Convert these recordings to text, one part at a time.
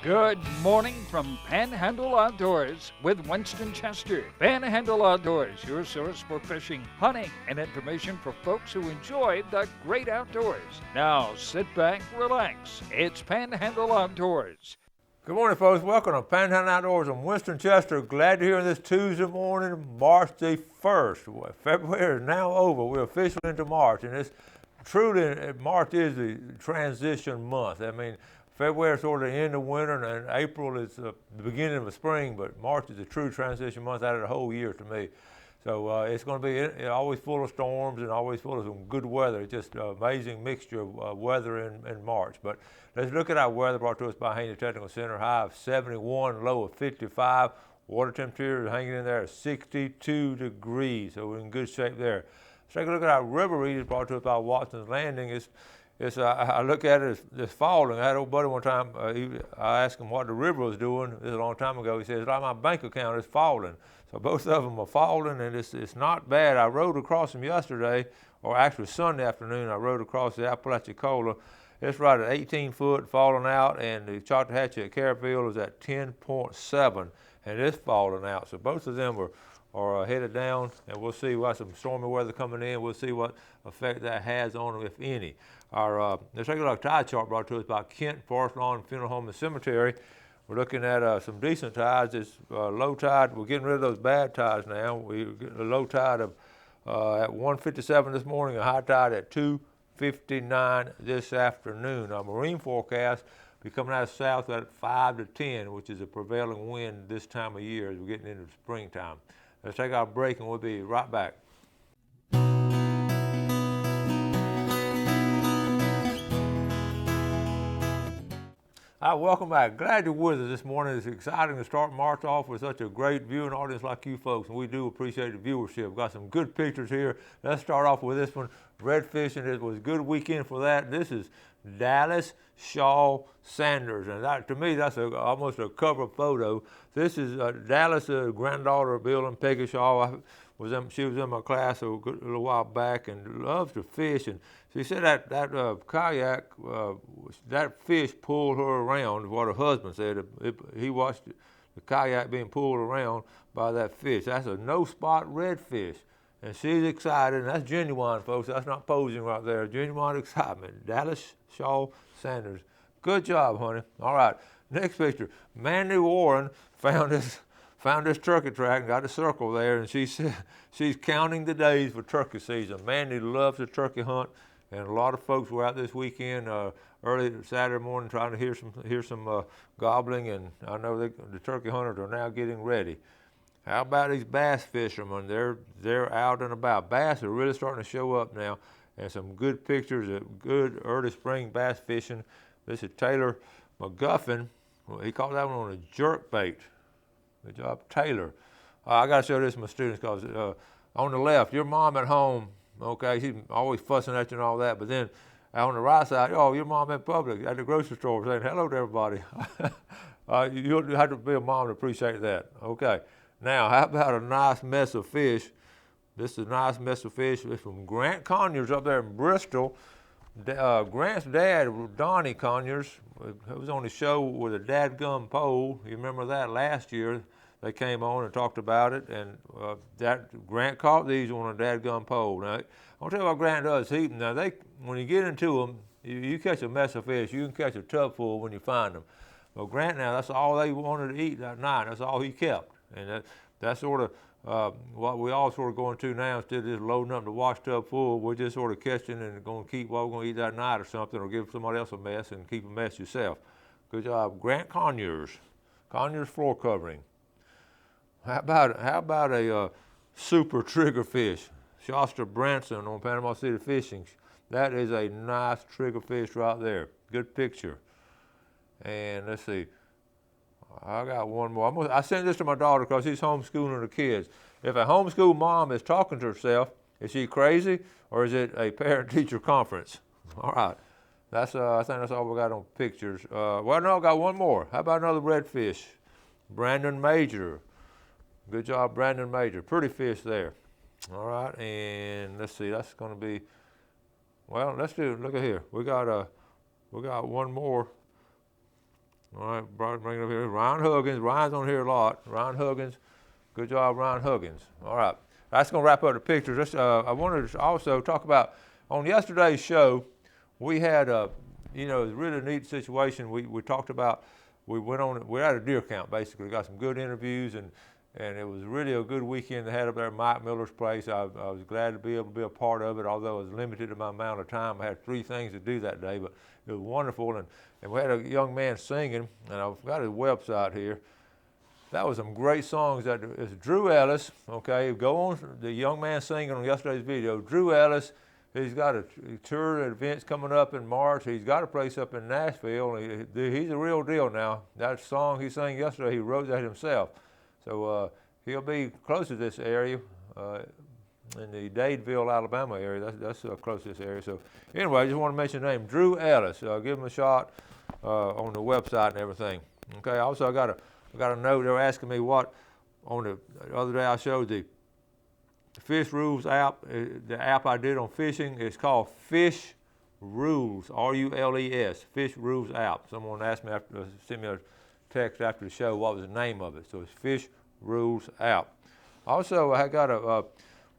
Good morning from Panhandle Outdoors with Winston Chester. Panhandle Outdoors, your source for fishing, hunting, and information for folks who enjoy the great outdoors. Now sit back, relax. It's Panhandle Outdoors. Good morning, folks. Welcome to Panhandle Outdoors. I'm Winston Chester. Glad you're here this Tuesday morning, March the 1st. February is now over. We're officially into March, and it's truly, March is the transition month. I mean, February is sort of the end of winter, and April is the beginning of the spring, but March is a true transition month out of the whole year to me. So it's going to be always full of storms and always full of some good weather. It's just an amazing mixture of weather in March. But let's look at our weather brought to us by Panhandle Technical Center. High of 71, low of 55. Water temperature is hanging in there at 62 degrees, so we're in good shape there. Let's take a look at our river readings brought to us by Watson's Landing. I look at it as falling. I had an old buddy one time, I asked him what the river was doing. This is a long time ago. He says, like my bank account is falling. So both of them are falling, and it's not bad. I rode across them yesterday, or actually Sunday afternoon, I rode across the Apalachicola. It's right at 18 foot falling out, and the Chattahoochee at Carrollville is at 10.7, and it's falling out. So both of them are headed down, and we'll see. We got some stormy weather coming in. We'll see what effect that has on them, if any. Let's take a look at a tide chart brought to us by Kent Forest Lawn Funeral Home and Cemetery. We're looking at some decent tides. It's low tide. We're getting rid of those bad tides now. We get a low tide of at 1:57 this morning, a high tide at 2:59 this afternoon. Our marine forecast be coming out of south at 5 to 10, which is a prevailing wind this time of year as we're getting into springtime. Let's take our break, and we'll be right back. Hi, welcome back. Glad you're with us this morning. It's exciting to start March off with such a great viewing audience like you folks, and we do appreciate the viewership. We've got some good pictures here. Let's start off with this one, red fishing. It was a good weekend for that. This is Dallas Shaw Sanders, and that, to me, that's almost a cover photo. This is Dallas' granddaughter of Bill and Peggy Shaw. She was in my class a little while back and loves to fish. And she said that kayak, that fish pulled her around, what her husband said. He watched the kayak being pulled around by that fish. That's a no-spot redfish. And she's excited, and that's genuine, folks. That's not posing right there. Genuine excitement. Dallas Shaw Sanders. Good job, honey. All right, next picture. Mandy Warren found this turkey track and got a circle there, and she said she's counting the days for turkey season. Mandy loves the turkey hunt, and a lot of folks were out this weekend, early Saturday morning, trying to hear some gobbling, and I know the turkey hunters are now getting ready. How about these bass fishermen? They're out and about. Bass are really starting to show up now, and some good pictures of good early spring bass fishing. This is Taylor McGuffin. He called that one on a jerk bait. Good job, Taylor. I got to show this to my students because on the left, your mom at home, okay, she's always fussing at you and all that, but then on the right side, oh, your mom in public at the grocery store saying hello to everybody. You'll have to be a mom to appreciate that. Okay, now how about a nice mess of fish? This is a nice mess of fish. It's from Grant Conyers up there in Bristol. Grant's dad, Donnie Conyers, was on the show with a dadgum pole. You remember that last year? They came on and talked about it, and that Grant caught these on a dadgum pole. Now, I'll tell you what Grant does. When you get into them, you catch a mess of fish. You can catch a tub full when you find them. Well, Grant now, that's all they wanted to eat that night. That's all he kept, and that's sort of what we all sort of going to now. Instead of just loading up the wash tub full, we're just sort of catching and going to keep what we're going to eat that night or something, or give somebody else a mess and keep a mess yourself. Good job, Grant Conyers. Conyers floor covering. How about a super triggerfish? Shasta Branson on Panama City Fishing. That is a nice triggerfish right there. Good picture. And let's see. I got one more. I sent this to my daughter because she's homeschooling her kids. If a homeschool mom is talking to herself, is she crazy or is it a parent-teacher conference? All right. I think that's all we got on pictures. Well, no, I got one more. How about another redfish? Brandon Major. Good job, Brandon Major. Pretty fish there. All right, and let's see. That's going to be. Well, let's do. Look at here. We got one more. All right, bring it up here. Ryan Huggins. Ryan's on here a lot. Ryan Huggins. Good job, Ryan Huggins. All right. That's going to wrap up the pictures. I wanted to also talk about, on yesterday's show, we had a really neat situation. We talked about, we had a deer count basically. Got some good interviews, and it was really a good weekend they had up there at Mike Miller's place. I was glad to be able to be a part of it, although I was limited in my amount of time. I had 3 things to do that day, but it was wonderful. And we had a young man singing, and I've got his website here. That was some great songs. It's Drew Ellis, okay? Go on, the young man singing on yesterday's video. Drew Ellis, he's got a tour of events coming up in March. He's got a place up in Nashville. He's a real deal now. That song he sang yesterday, he wrote that himself. So he'll be close to this area, in the Dadeville, Alabama area. That's close to this area. So anyway, I just want to mention the name, Drew Ellis. Give him a shot on the website and everything. Okay, also I got a note. They were asking me what, on the other day I showed the Fish Rules app. The app I did on fishing is called Fish Rules, R-U-L-E-S, Fish Rules app. Someone asked me sent me a text after the show what was the name of it. So it's Fish Rules app. Also, I got a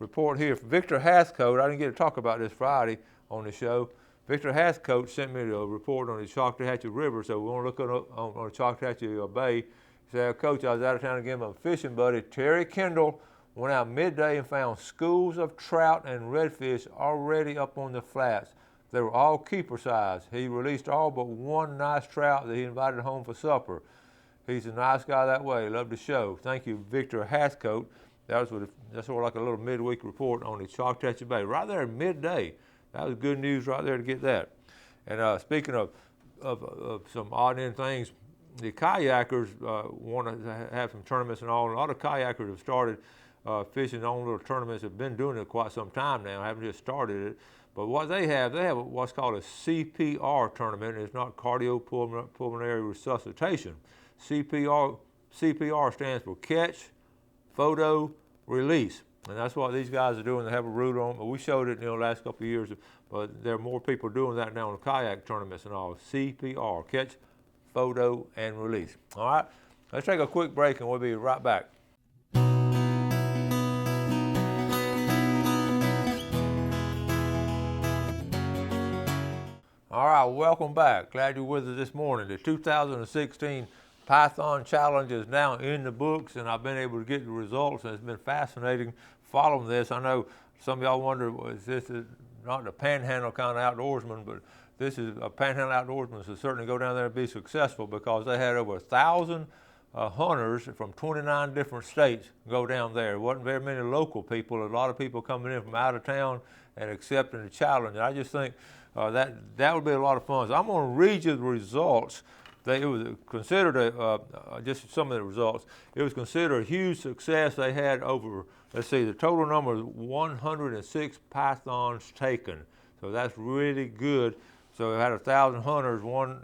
report here from Victor Hathcote. I didn't get to talk about this Friday on the show. Victor Hathcote sent me a report on the Choctawhatchee River, so we want to look on the Choctawhatchee Bay. He said, Coach, I was out of town again. My fishing buddy, Terry Kendall, went out midday and found schools of trout and redfish already up on the flats. They were all keeper size. He released all but one nice trout that he invited home for supper. He's a nice guy that way. Love the show. Thank you, Victor Hathcote. That's sort of like a little midweek report on the Choctawhatchee Bay. Right there at midday. That was good news right there to get that. And speaking of some odd end things, the kayakers want to have some tournaments and all. And a lot of kayakers have started fishing their own little tournaments. Have been doing it quite some time now. Haven't just started it. But what they have what's called a CPR tournament. It's not cardiopulmonary resuscitation. CPR stands for catch, photo, release. And that's what these guys are doing. They have a route on, but we showed it in the last couple of years, but there are more people doing that now in kayak tournaments and all. CPR, catch, photo, and release. All right, let's take a quick break and we'll be right back. All right, welcome back. Glad you're with us this morning. The 2016 Python Challenge is now in the books, and I've been able to get the results, and it's been fascinating following this. I know some of y'all wonder, this is not the Panhandle kind of outdoorsman, but this is a Panhandle outdoorsman, so certainly go down there and be successful, because they had over 1,000 hunters from 29 different states go down there. There wasn't very many local people, a lot of people coming in from out of town and accepting the challenge. And I just think that would be a lot of fun. So I'm going to read you the results. It was considered just some of the results. It was considered a huge success. They had over, let's see, the total number is 106 pythons taken. So that's really good. So they had 1,000 hunters, one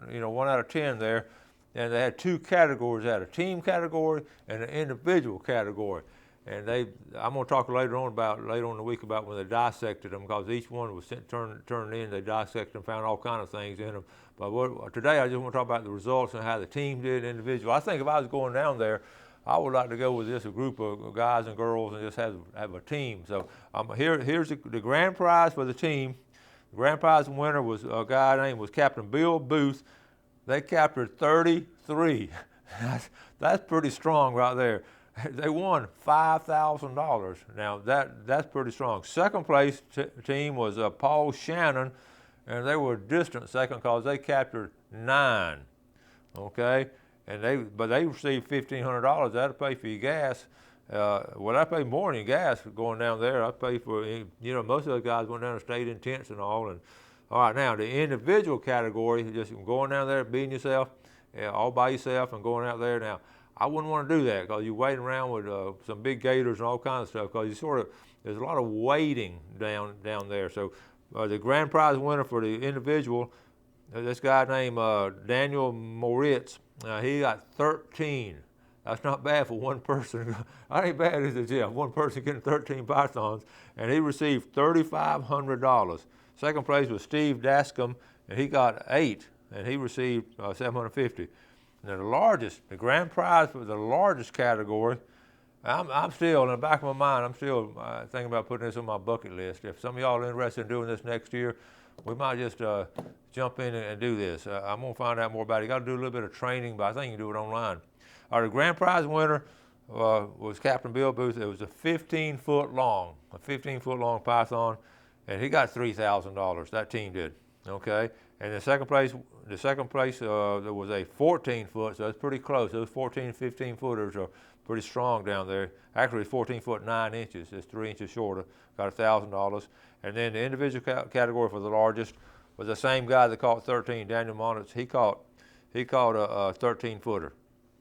out of 10 there, and they had 2 categories. They had a team category and an individual category. And I'm going to talk later on in the week about when they dissected them, because each one was turned in. They dissected and found all kinds of things in them. But today I just want to talk about the results and how the team did individual. I think if I was going down there, I would like to go with just a group of guys and girls and just have a team. So here's the grand prize for the team. The grand prize winner was a guy named Captain Bill Booth. They captured 33. That's pretty strong right there. They won $5,000. Now that's pretty strong. Second place team was Paul Shannon, and they were distant second because they captured 9. Okay, and they received $1,500. That'll pay for your gas. Well, I pay more than gas going down there. I pay for, most of those guys went down and stayed in tents and all. And all right, now the individual category, just going down there, being yourself, all by yourself, and going out there. Now, I wouldn't want to do that, because you're waiting around with some big gators and all kinds of stuff, because there's a lot of waiting down there. So the grand prize winner for the individual, this guy named Daniel Moritz, he got 13. That's not bad for one person. That ain't bad, is it, Jeff? One person getting 13 pythons, and he received $3,500. Second place was Steve Dascom, and he got 8, and he received $750. Now the grand prize for the largest category, I'm still, in the back of my mind, I'm still thinking about putting this on my bucket list. If some of y'all are interested in doing this next year, we might just jump in and do this. I'm going to find out more about it. You got to do a little bit of training, but I think you can do it online. The grand prize winner was Captain Bill Booth. It was a 15-foot long python, and he got $3,000. That team did. Okay, and the second place there was a 14-foot, so it's pretty close. Those 14, 15-footers are pretty strong down there. Actually, 14 foot 9 inches. It's 3 inches shorter. Got $1,000. And then the individual category for the largest was the same guy that caught 13, Daniel Monitz. He caught a 13-footer.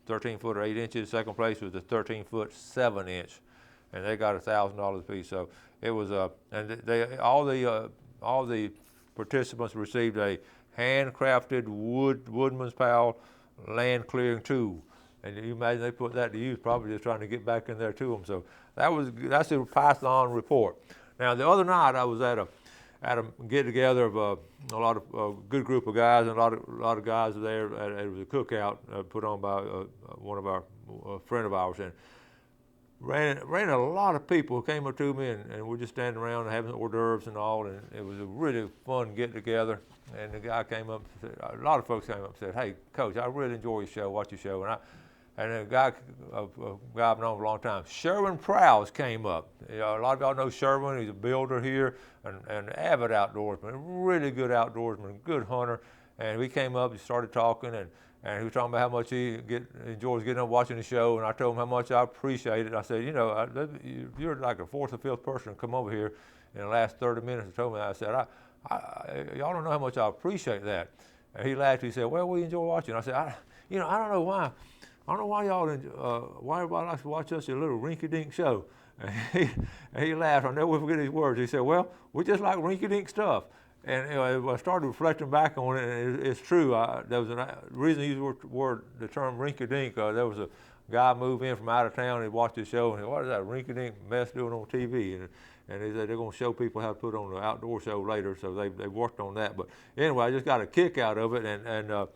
13-footer, 8 inches. Second place was a 13-foot, 7 inch, and they got $1,000 apiece. So it was and all the participants received a handcrafted woodman's pal land clearing tool. And you imagine they put that to use, probably just trying to get back in there to them. So that's the Python report. Now the other night I was at a get together of a lot of good group of guys, and a lot of guys there. It was a cookout put on by one of our friend of ours, and ran a lot of people who came up to me, and we're just standing around and having hors d'oeuvres and all, and it was a really fun get together. And the guy came up, a lot of folks came up and said, "Hey, Coach, I really enjoy your show, watch your show." And a guy I've known for a long time, Sherwin Prowse, came up. You know, a lot of y'all know Sherwin. He's a builder here, and an avid outdoorsman, really good outdoorsman, good hunter. And we came up and started talking, and he was talking about how much he enjoys getting up watching the show. And I told him how much I appreciate it. I said, you know, you're like the fourth or fifth person to come over here in the last 30 minutes. And told me that. I said, y'all don't know how much I appreciate that. And he laughed. He said, well, we enjoy watching. I said, I don't know why. I don't know why why everybody likes to watch us a little rinky-dink show. And he laughed. I'll never forget his words. He said, well, we just like rinky-dink stuff. And I started reflecting back on it, and it's true. There was a reason he used the term rinky-dink. There was a guy moved in from out of town, and he watched the show, and he said, what is that rinky-dink mess doing on TV? And they said they're going to show people how to put on the outdoor show later, so they worked on that. But anyway, I just got a kick out of it, and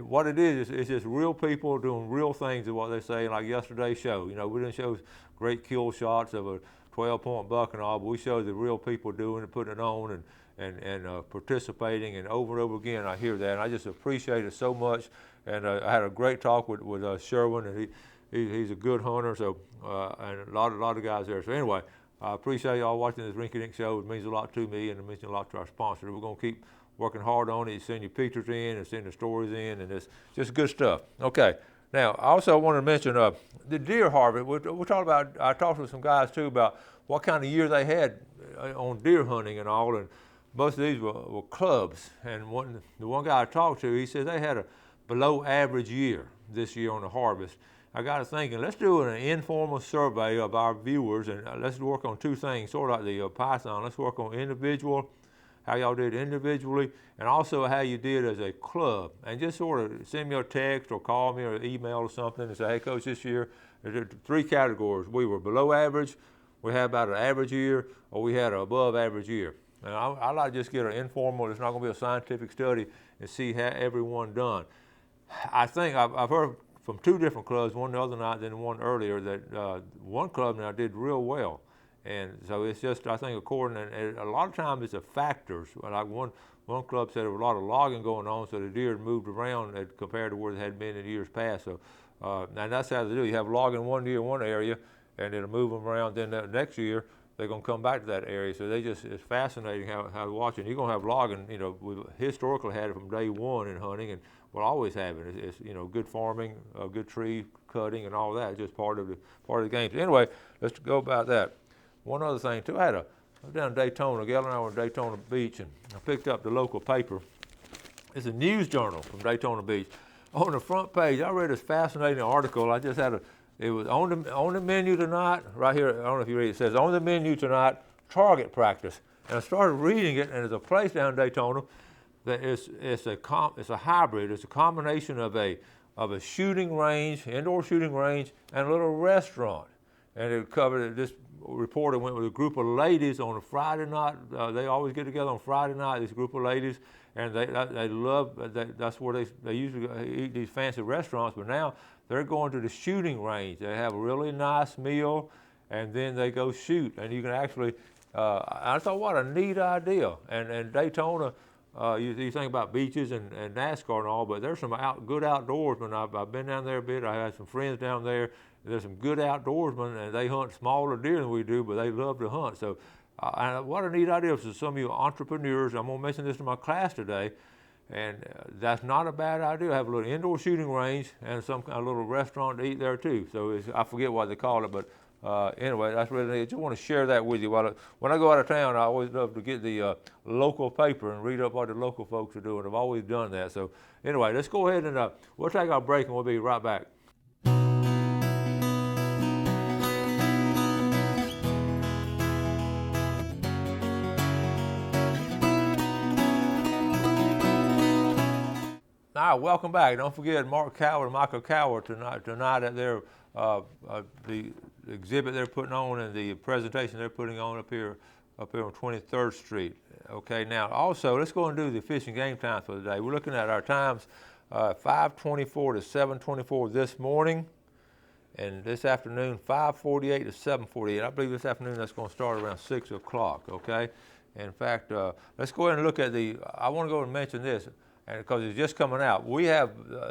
what it is, it's just real people doing real things is what they say. Like yesterday's show, you know, we didn't show great kill shots of a 12-point buck and all, but we showed the real people doing it, putting it on, and participating, and over again I hear that, and I just appreciate it so much. And I had a great talk with Sherwin, and he's a good hunter, so and a lot of guys there. So anyway, I appreciate y'all watching this Rinky Dink show. It means a lot to me, and it means a lot to our sponsors. We're going to keep working hard on it. You send your pictures in and send the stories in, and it's just good stuff. Okay, now I also want to mention the deer harvest. We're talking about, I talked with some guys too about what kind of year they had on deer hunting and all, and most of these were clubs. And the one guy I talked to, he said they had a below average year this year on the harvest. I got to thinking, let's do an informal survey of our viewers, and let's work on two things, sort of like the Python. Let's work on how y'all did individually, and also how you did as a club. And just sort of send me a text or call me or email or something and say, hey, Coach, this year, there's 3 categories. We were below average, we had about an average year, or we had an above average year. And I like to just get an informal, it's not going to be a scientific study, and see how everyone done. I think I've heard from 2 different clubs, one the other night, then one earlier, that one club now did real well. And so it's just, I think, according, and a lot of times it's the factors. Like one club said there was a lot of logging going on, so the deer had moved around compared to where they had been in years past. So, and that's how they do. You have logging one year in one area, and it'll move them around. Then the next year, they're going to come back to that area. So it's fascinating how to watch it. You're going to have logging, you know, we've historically had it from day one in hunting, and we'll always have it. It's you know, good farming, good tree cutting, and all that. It's just part of the game. So anyway, let's go about that. One other thing too, I was down in Daytona, Gail and I were in Daytona Beach, and I picked up the local paper. It's a news journal from Daytona Beach. On the front page, I read this fascinating article. I just had it was on the menu tonight, right here, I don't know if you read it, says on the menu tonight, target practice. And I started reading it, and there's a place down in Daytona that it's a hybrid. It's a combination of a shooting range, indoor shooting range, and a little restaurant. And it covered this reporter went with a group of ladies on a Friday night. They always get together on Friday night, this group of ladies, and they love, that's where they usually eat these fancy restaurants, but now they're going to the shooting range. They have a really nice meal, and then they go shoot, and you can actually, I thought, what a neat idea. And Daytona, you think about beaches and NASCAR and all, but there's some good outdoorsmen. I've been down there a bit. I had some friends down there. There's some good outdoorsmen, and they hunt smaller deer than we do, but they love to hunt. So what a neat idea. So some of you entrepreneurs, I'm going to mention this in my class today, and that's not a bad idea. Have a little indoor shooting range and some kind of little restaurant to eat there too. So I forget what they call it, but anyway, that's really neat. I just want to share that with you. When I go out of town, I always love to get the local paper and read up what the local folks are doing. I've always done that. So anyway, let's go ahead and we'll take our break and we'll be right back. All right, welcome back. Don't forget Michael Coward tonight at their the exhibit they're putting on and the presentation they're putting on up here on 23rd Street. Okay, now also let's go and do the fishing game times for the day. We're looking at our times 5:24 to 7:24 this morning, and this afternoon 5:48 to 7:48. I believe this afternoon that's going to start around 6 o'clock. Okay, in fact, let's go ahead and look at I want to go and mention this. And because it's just coming out, we have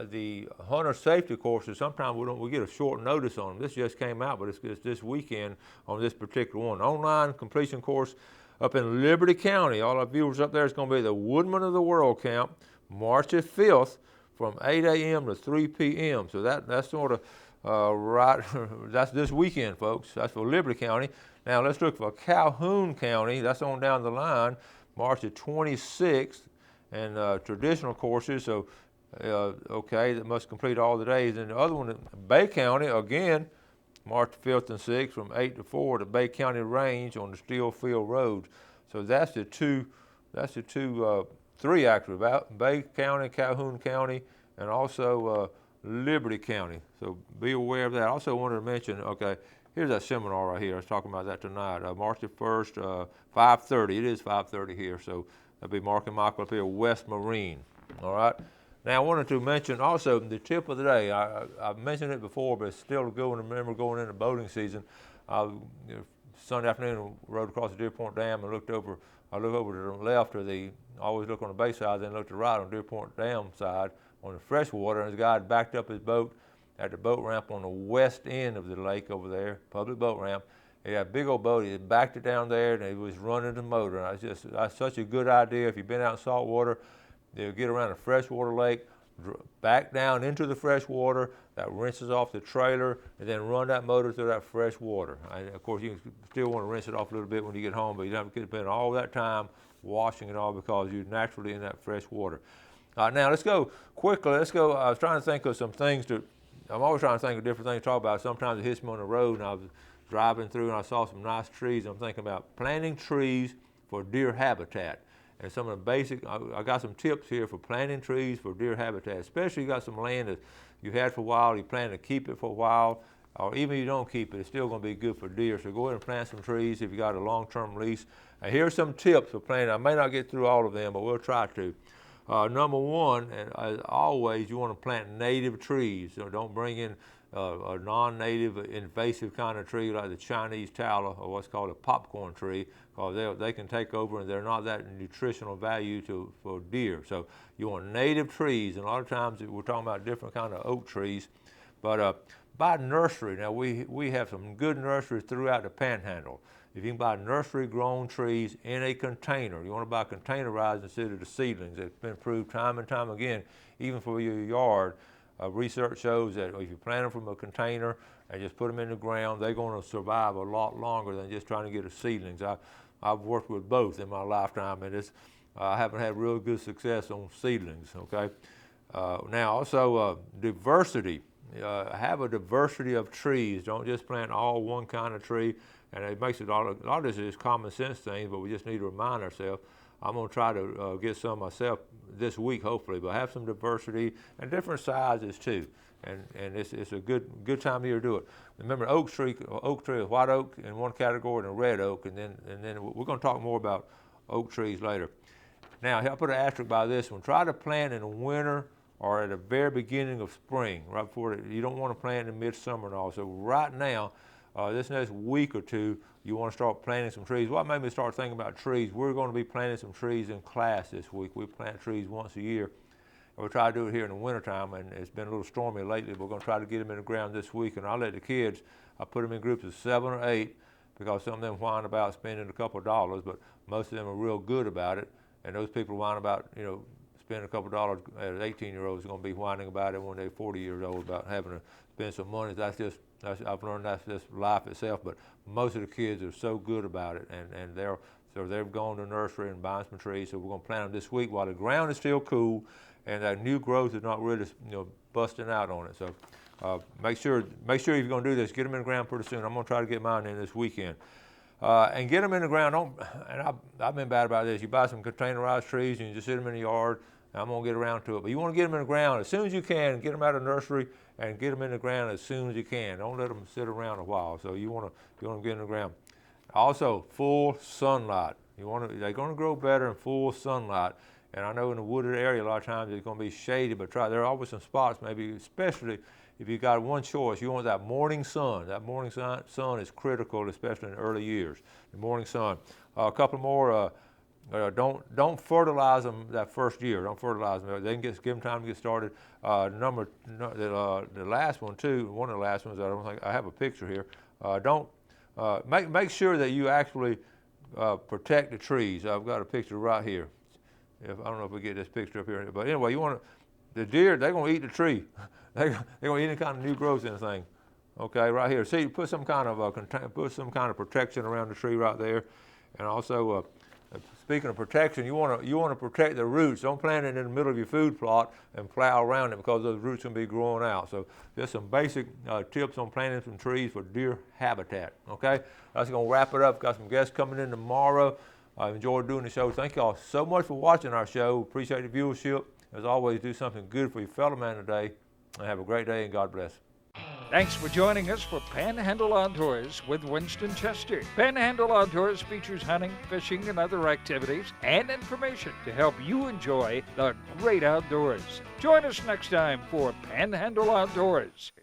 the hunter safety courses. Sometimes we get a short notice on them. This just came out, but it's this weekend on this particular one. Online completion course up in Liberty County. All our viewers up there is going to be the Woodman of the World Camp, March 5th from 8 a.m. to 3 p.m. So that's sort of right. That's this weekend, folks. That's for Liberty County. Now let's look for Calhoun County. That's on down the line, March 26th. And traditional courses, so okay, that must complete all the days. And the other one, Bay County, again, March 5th and 6th from 8 to 4 to Bay County Range on the Steelfield Road. So that's the three actually, about Bay County, Calhoun County, and also Liberty County. So be aware of that. I also wanted to mention, okay, here's that seminar right here. I was talking about that tonight, March the 1st, 5:30. It is 5:30 here, so that'll be Mark and Michael up here, West Marine. All right. Now I wanted to mention also the tip of the day. I've mentioned it before, but it's still good to remember going into boating season. Sunday afternoon, I rode across the Deer Point Dam and I looked over to the left of always look on the bay side, then look to the right on Deer Point Dam side on the freshwater, and this guy had backed up his boat at the boat ramp on the west end of the lake over there, public boat ramp. He had a big old boat. He had backed it down there, and he was running the motor. And that's such a good idea. If you've been out in salt water, they'll get around a freshwater lake, back down into the fresh water, that rinses off the trailer, and then run that motor through that fresh water. And of course, you still want to rinse it off a little bit when you get home, but you don't spend all that time washing it off because you're naturally in that fresh water. Now let's go quickly. I was trying to think of some things I'm always trying to think of different things to talk about. Sometimes it hits me on the road, and I was driving through and I saw some nice trees. I'm thinking about planting trees for deer habitat. And some of the basic, I got some tips here for planting trees for deer habitat, especially you got some land that you had for a while, you plan to keep it for a while, or even if you don't keep it, it's still going to be good for deer. So go ahead and plant some trees if you got a long-term lease. And here's some tips for planting. I may not get through all of them, but we'll try to. Number one, and as always, you want to plant native trees. So don't bring in a non-native invasive kind of tree like the Chinese tallow or what's called a popcorn tree, because they can take over and they're not that nutritional value for deer. So you want native trees, and a lot of times we're talking about different kind of oak trees. But buy nursery. Now we have some good nurseries throughout the Panhandle. If you can buy nursery grown trees in a container, you want to buy containerized instead of the seedlings. It's been proved time and time again, even for your yard. Research shows that if you plant them from a container and just put them in the ground, they're going to survive a lot longer than just trying to get a seedlings. I've worked with both in my lifetime, and I haven't had real good success on seedlings. Okay. Now also diversity. Have a diversity of trees. Don't just plant all one kind of tree. And it makes it a lot of this is common sense things, but we just need to remind ourselves. I'm going to try to get some myself this week, hopefully, but have some diversity and different sizes too. and it's a good time of year to do it. Remember, oak tree is white oak in one category and a red oak, and then we're going to talk more about oak trees later. Now, I'll put an asterisk by this one. Try to plant in the winter or at the very beginning of spring, right before you don't want to plant in midsummer and all. So right now, this next week or two, you want to start planting some trees. What made me start thinking about trees? We're going to be planting some trees in class this week. We plant trees once a year. And we try to do it here in the wintertime, and it's been a little stormy lately. We're going to try to get them in the ground this week, and I'll let the kids, I put them in groups of 7 or 8, because some of them whine about spending a couple of dollars, but most of them are real good about it. And those people whine about, spending a couple of dollars as 18-year-olds are going to be whining about it when they're 40 years old about having to spend some money. I've learned that's just life itself, but most of the kids are so good about it, and they've gone to the nursery and buying some trees. So we're going to plant them this week while the ground is still cool and that new growth is not really busting out on it. So make sure if you're going to do this, get them in the ground pretty soon. I'm going to try to get mine in this weekend. And get them in the ground. I've been bad about this. You buy some containerized trees and you just sit them in the yard. I'm going to get around to it. But you want to get them in the ground as soon as you can. Get them out of the nursery and get them in the ground as soon as you can. Don't let them sit around a while. So you want to get in the ground. Also, full sunlight. They're going to grow better in full sunlight. And I know in the wooded area, a lot of times it's going to be shady, but there are always some spots, maybe especially if you've got one choice, you want that morning sun. That morning sun is critical, especially in the early years. The morning sun. A couple more. Don't fertilize them that first year. Don't fertilize them. They can give them time to get started. The last one too. One of the last ones. I don't think I have a picture here. Make sure that you actually protect the trees. I've got a picture right here. I don't know if we get this picture up here, but anyway, the deer, they're going to eat the tree. They're going to eat any kind of new growth in the thing. Okay, right here. See, put some kind of protection around the tree right there, and also, speaking of protection, you want to protect the roots. Don't plant it in the middle of your food plot and plow around it, because those roots can be growing out. So just some basic tips on planting some trees for deer habitat. Okay, that's going to wrap it up. Got some guests coming in tomorrow. I've enjoyed doing the show. Thank y'all so much for watching our show. Appreciate the viewership. As always, do something good for your fellow man today. And have a great day, and God bless. Thanks for joining us for Panhandle Outdoors with Winston Chester. Panhandle Outdoors features hunting, fishing, and other activities and information to help you enjoy the great outdoors. Join us next time for Panhandle Outdoors.